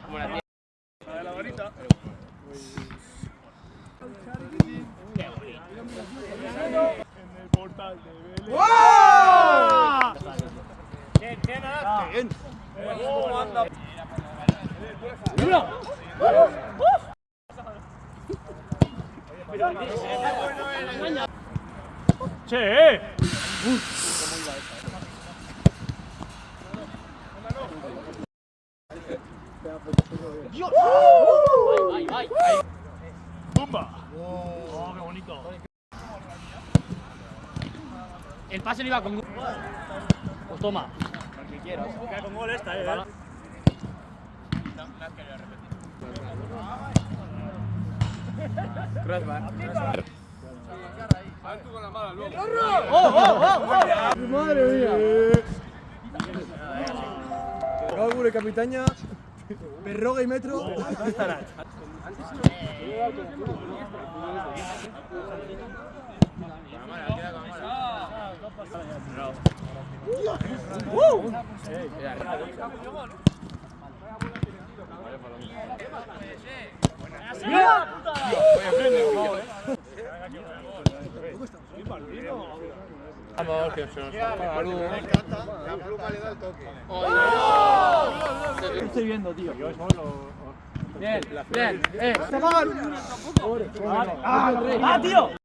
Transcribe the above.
Como la La varita. En el portal de Belén. Bien. ¡Anda! ¡Che! ¡Bumba! ¡Oh, qué bonito! El pase no iba con gol. Pues toma. El que quieras. Queda con gol esta, ¡Madre mía! Cálculo y capitaña, Berroga y Metro. Vamos, que se nos escapa la luz. La pluma le da el toque. ¿Qué estoy viendo, tío? Bien, bien. ¡Ah, tío!